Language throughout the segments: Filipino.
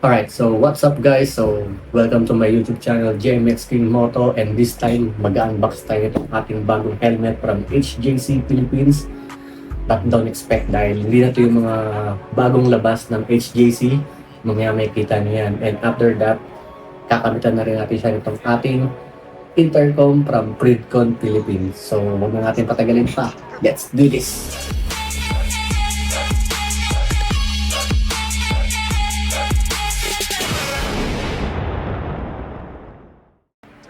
Alright, so what's up guys? So welcome to my YouTube channel, JMX King Moto, and this time mag-unbox tayo itong ating bagong helmet from HJC Philippines. But don't expect dahil hindi na ito yung mga bagong labas ng HJC. Mamaya may kita niyo yan. And after that, kakamitan na rin natin siya itong ating intercom from Pridcon Philippines. So huwag na natin patagalin pa. Let's do this!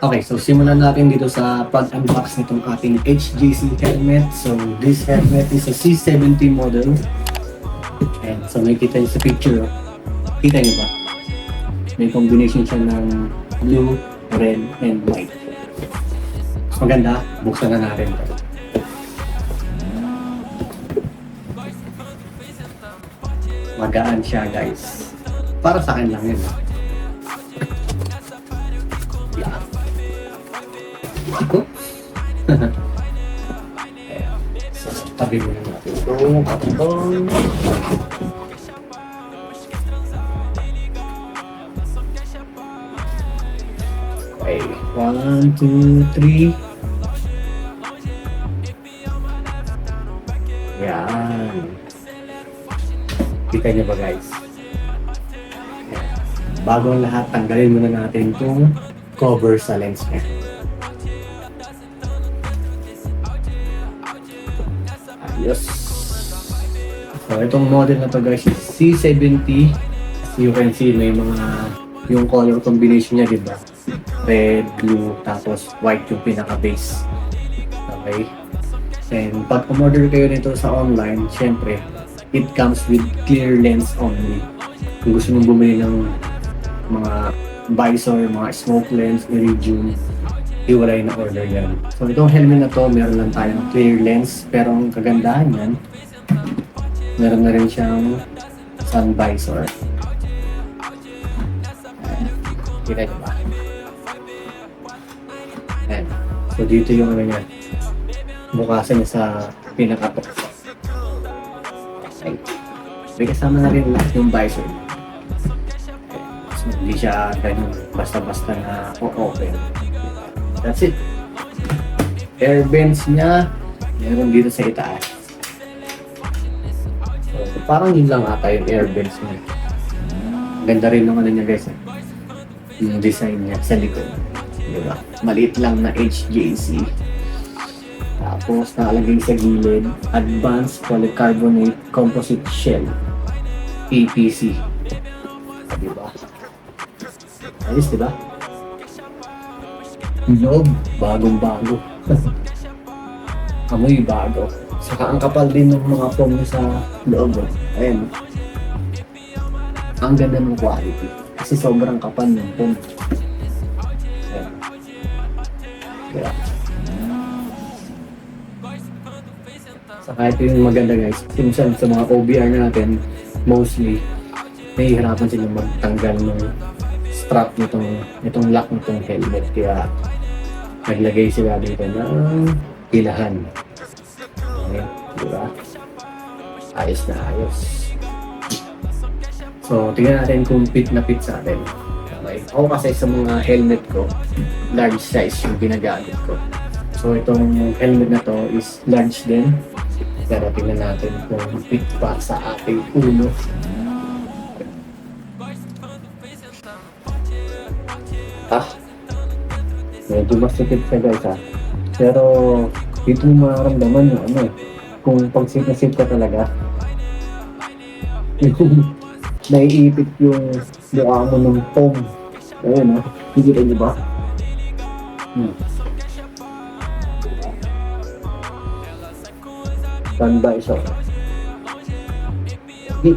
Okay, so simulan natin dito sa pag-unbox nitong ating HJC helmet. So this helmet is a C70 model. And so may kita nyo sa picture. Kita nyo ba? May combination siya ng blue, red, and white. Maganda, buksan na natin ito. Magaan siya guys. Para sa akin lang yun. Yeah. Ito? So, tabi mo na natin ito. Kapitong. Okay. 1, 2, 3. Yan. Kita niyo ba guys? Yan. Bago ang lahat, tanggalin muna natin itong cover sa lens niya. Yes. So, itong model na to guys is C70. As you can see, may mga yung color combination niya, diba? Red, blue, tapos white yung pinaka-base. Okay? And pag umorder kayo nito sa online, syempre, it comes with clear lens only. Kung gusto nyo bumili ng mga visor, mga smoke lens, iridium, iwalay na order yan. So itong helmet na to, meron lang tayong clear lens, pero ang kagandahan yan, meron na rin siyang sun visor. Kita nyo ba? Ayan. So dito yung ano niya, bukasan niya sa pinaka-top. Okay. May kasama na rin lahat yung visor. Okay. So hindi siya ganun basta-basta na o-open. That's it. Air vents niya, meron dito sa itaas. So, parang yun lang ata yung air vents niya. Ganda rin naman niya guys. Yung design niya sa likod. Diba? Maliit lang na HJC. Tapos nakalagay sa gilid, Advanced Polycarbonate Composite Shell. APC. Diba? Ayos, diba? Loob, bagong-bago. Amoy bago. Saka ang kapal din ng mga foam sa loob. Ayan. Ang ganda ng quality. Kasi sobrang kapal ng foam. Ayan. Kaya. Saka ito yung maganda guys. Minsan sa mga OBR natin, mostly, nahihirapan sila magtanggal ng strap nitong lock nitong helmet. Kaya naglagay sila dito ng pilahan. Okay, diba? Ayos na ayos. So, tingnan natin kung fit na fit sa atin. Okay. Ako kasi sa mga helmet ko, large size yung ginagamit ko. So, itong helmet na to is large din. Pero tingnan natin kung fit pa sa ating ulo. Medyo masikip siya guys ha. Pero dito mo mararamdaman yung ano, kung pag-sip na sip ka talaga, yung naiipit yung mukha mo ng foam. Ayun ha, hindi rin diba? Standby siya. Okay.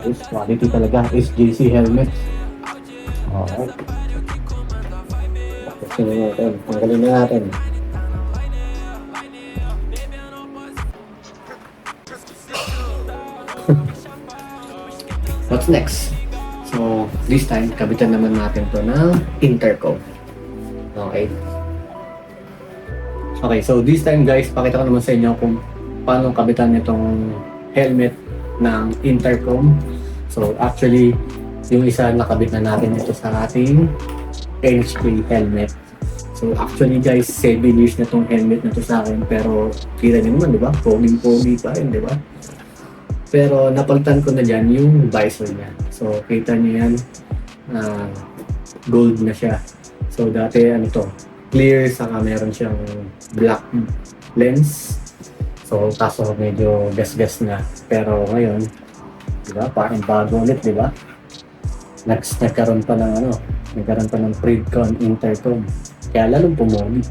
Is quality talaga, HJC helmet. Alright. Tapos natin, tanggalin na natin. What's next? So, this time, kabitan naman natin to ng intercom. Okay. Okay, so this time guys, pakita ko naman sa inyo kung paano kabitan itong helmet ng intercom. So actually, yung isa nakabit na natin ito sa ating NHK helmet. So actually guys, 7 years na itong helmet na to sa akin, pero kita nyo naman, di ba? Pogi pa rin, di ba? Pero napalitan ko na dyan yung visor niya. So kita nyo yan, gold na siya. So dati ano to, clear, saka meron siyang black lens. So kaso medyo gas-gas na. Pero ngayon, di ba, parang bago ulit, di ba? Nagkaroon pa ng Predcon intercom. Kaya lalong pumogi.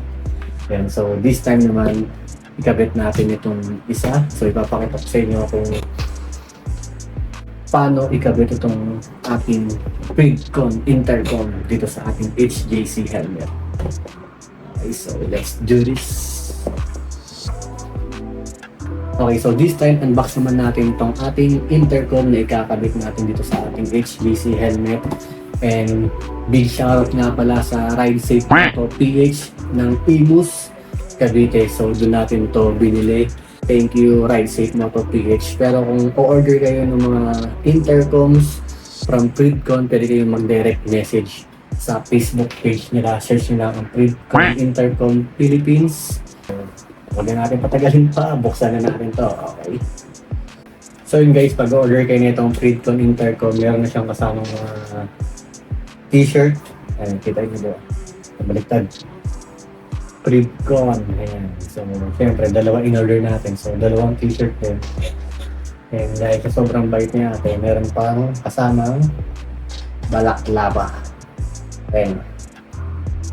Yan, so this time naman, ikabit natin itong isa. So ipapakita ko sa inyo kung paano ikabit itong ating Predcon intercom dito sa ating HJC helmet. Okay, so let's do this. Okay, so this time unbox naman natin itong ating intercom na ikakabit natin dito sa ating HJC helmet. And big shoutout nga pala sa Ride Safe Moto PH ng Imus, Cavite. So doon natin to binili. Thank you Ride Safe Moto PH. Pero kung o-order kayo ng mga intercoms from Predcon, pwede kayong mag-direct message sa Facebook page nila. Search nila ang Predcon Intercom Philippines. Huwag na natin patagalin pa, buksan na natin to. Okay. So yun guys, pag-order kayo nitong Predcon Intercom, meron na siyang kasamang mga t-shirt. Ayan, kita nyo doon. Baliktad. Predcon. Ayan. So, syempre, dalawa in-order natin. So, dalawang t-shirt din. And dahil sa sobrang bait niya ate, meron pang kasamang balaklava. Ayan.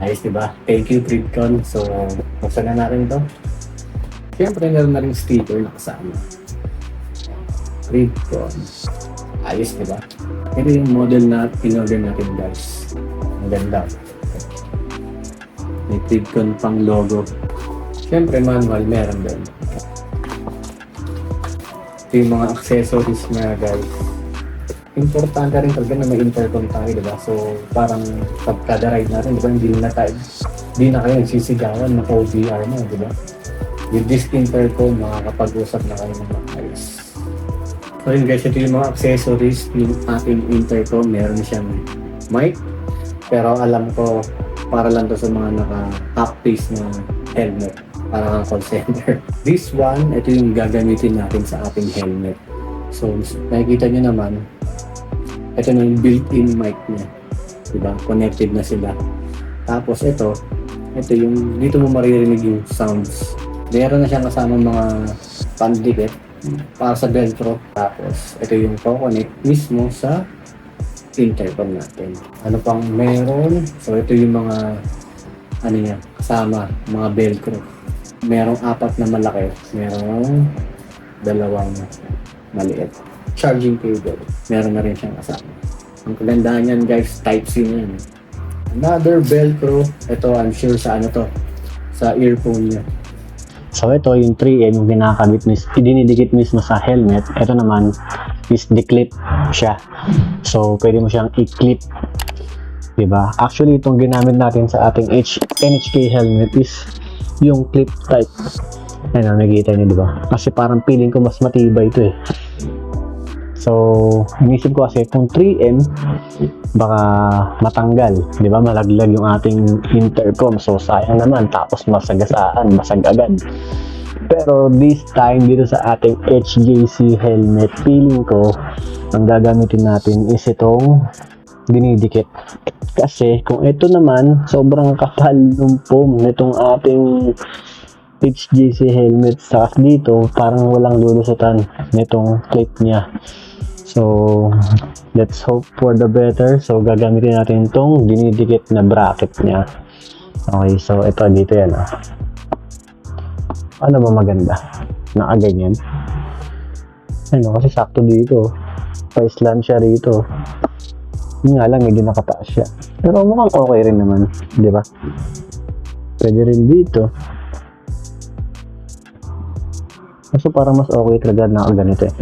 Ayos, diba? Thank you, Predcon. So, buksan na natin to. Syempre, meron na rin sticker na kasama. Predcon. Ayos, diba? Ito yung model na in-order natin guys. Ang ganda. May Predcon pang logo. Siyempre manual meron din. Ito yung mga accessories niya guys. Importante rin talaga na may intercom tayo, diba? So parang pagkada ride natin, diba? Hindi na kayo nagsisigawan na OBR mo, diba? With this intercom, makakapag-usap na kayo ng maayos. So yun guys, ito yung mga accessories ng ating intercom. Meron siyang mic, pero alam ko para lang to sa mga naka-half-face na helmet, para kang call center. This one, ito yung gagamitin natin sa ating helmet. So nakikita nyo naman, ito na yung built-in mic niya, diba? Connected na sila. Tapos ito yung dito mo maririnig yung sounds. Meron na siyang kasama mga pandikit para sa Velcro. Tapos, ito yung co-connect mismo sa intercom natin. Ano pang meron? So, ito yung mga kasama, mga Velcro. Merong 4 na malaki. Merong 2 maliit. Charging cable. Meron na rin siyang kasama. Ang kagandahan niyan guys, Type-C na yan. Another Velcro. Ito, I'm sure sa sa earphone niya. So ito yung 3M yung kinakabit dinidikit mismo sa helmet. Ito naman is declip siya. So pwede mo siyang i-clip. Diba? Actually itong ginamit natin sa ating NHK helmet is yung clip type. Ayun, nakikita niyo diba? Kasi parang feeling ko mas matibay ito eh. So inisip ko kasi kung 3M baka matanggal, di ba? Malaglag yung ating intercom. So sayang naman, tapos basag agad. Pero this time dito sa ating HJC helmet, feeling ko ang gagamitin natin is itong dinidikit. Kasi kung ito naman, sobrang kapal ng foam nitong ating HJC helmet, sa dito parang walang lulusutan nitong clip niya. So let's hope for the better. So gagamitin natin itong dinidikit na bracket niya. Okay, so ito dito yan. Ano ba maganda? Nakaganyan. Ano, kasi sakto dito. Pa-slant siya rito. Yun nga lang, medyo nakataas siya. Pero mukhang okay rin naman, di ba? Pwede rin dito. Kaso parang mas okay talaga na ganito eh.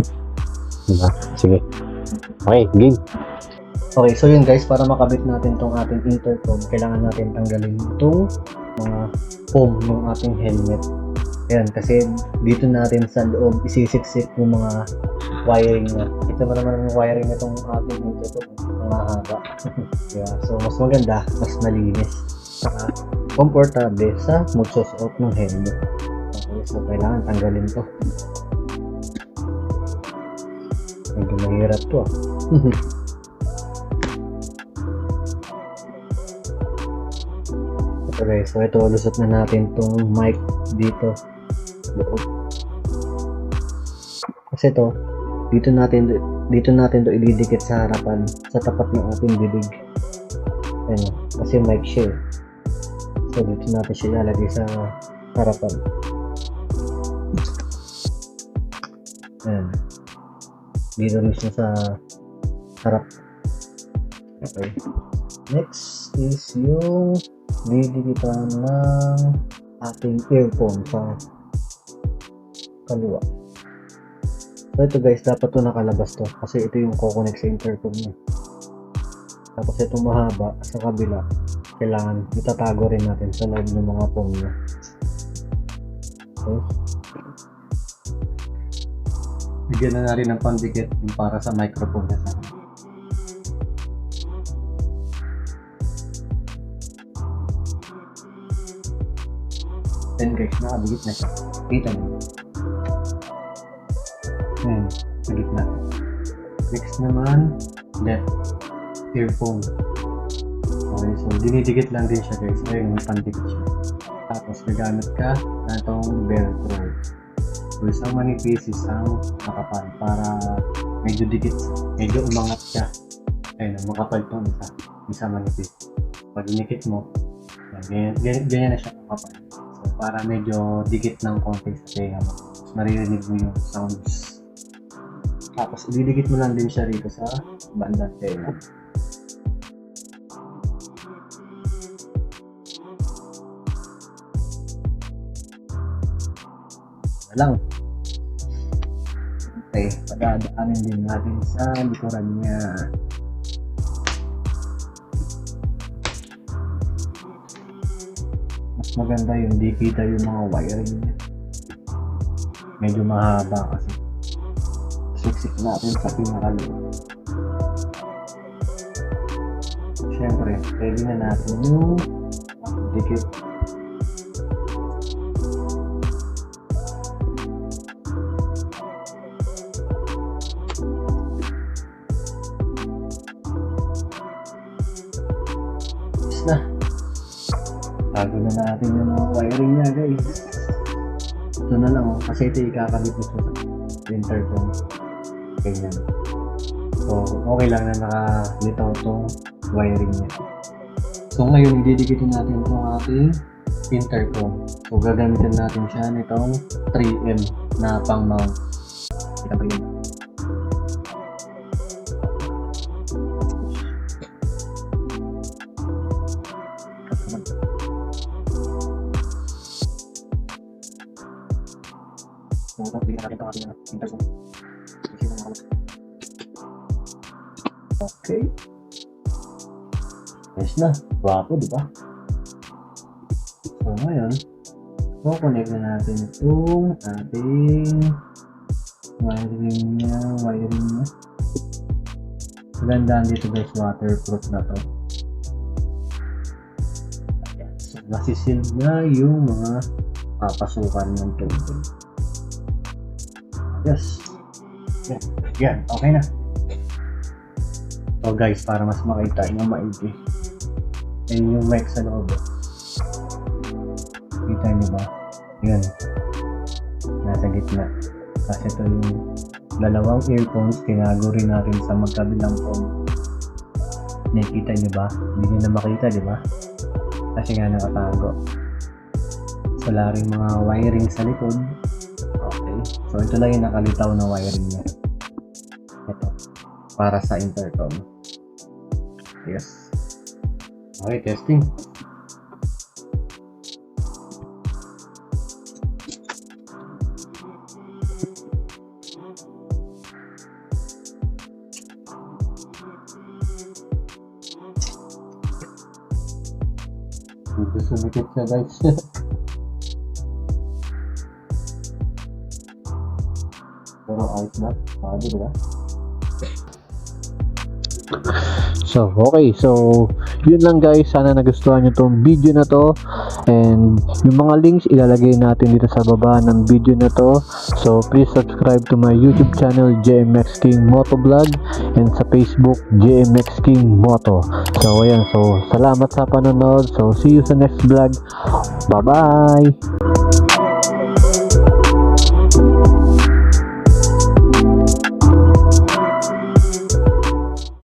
Diba? Sige. Okay, game. Okay, so yun guys, para makabit natin tong ating intercom, kailangan natin tanggalin itong mga foam ng ating helmet. Ayan, kasi dito natin sa loob isisiksik yung mga wiring niya. Ito mo naman yung wiring nitong ating intercom, mga haba. Yeah, so mas maganda, mas malinis, saka komportable sa magsusuot ng helmet. Okay, so kailangan tanggalin to. Medyo mahirap to ah. Okay, so ito, lusot na natin tong mic dito loob. Kasi to, dito natin to ididikit sa harapan, sa tapat ng ating bibig. Ayan, kasi mic siya. So dito natin siya ilalagay sa harapan. Ayan. Dito rin siya sa harap. Okay. Next is yung didikitan ng ating earphone sa kaliwa. So ito guys, dapat to nakalabas to kasi ito yung kukonek sa intercom niya. Tapos itong mahaba sa kabila, kailangan itatago rin natin sa loob ng mga foam niya. Okay. Bigyan na rin ng pandikit para sa microphone niya. Then guys, nakabigit na siya. Kita niyo. Ayan, sa gitna. Next naman, left earphone. Okay, so dinidikit lang din siya guys. Ayun, may pandikit siya. Tapos gagamit ka na itong velcro. So isang manipis, isang makapal para medyo dikit, medyo umangat siya. Ayun, makapal itong isa manipis. Pag dinikit mo, ganyan na siya makapal. So para medyo dikit ng konti sa tenga mo. Maririnig mo yung sounds. Tapos ididikit mo lang din siya rito sa bandang tenga. Lang. Okay, padadaanin din natin sa likuran niya. Mas maganda yung di kita yung mga wiring niya. Medyo mahaba kasi. Siksik natin sa pinakalo. Siyempre, ready na natin yung dikit. Na bago na natin yung mga wiring niya guys. Ito na lang kasi ito ikakabit ito sa intercom. Ganyan. So okay lang na nakalitaw itong wiring niya. So ngayon didikitin natin itong ating intercom. So gagamitin natin siya nitong 3M na pang mount. Kita ba yun? So, tingnan natin itong ating intercom. Okay. Yes na. Guwapo, di ba? So, ngayon, connect na natin itong ating wiring niya. Magandaan dito guys, waterproof na to. Ayan. So, masisil na yung mga papasukan ng tubig. Yes. Yan. Okay na. So guys, para mas makita nyo maigi. Yan yung mic sa loob. Kita nyo ba? Yan. Nasa gitna. Kasi ito yung dalawang earphones. Tinago rin natin sa magkabilang phone. Nakikita nyo ba? Hindi nyo na makita, di ba? Kasi nga nakatago. So, wala rin mga wiring sa likod. Okay. So, ito lang yung nakalitaw na wiring niya. Ito. Para sa intercom. Yes. Okay, testing. Medyo sumikip siya guys. Pero ayos na. Sabi ba? So, okay. So, yun lang guys. Sana nagustuhan nyo tong video na to. And yung mga links ilalagay natin dito sa baba ng video na to. So, please subscribe to my YouTube channel, JMX King Moto Vlog. And sa Facebook, JMX King Moto. So, ayan. So, salamat sa panonood. So, see you sa next vlog. Bye-bye!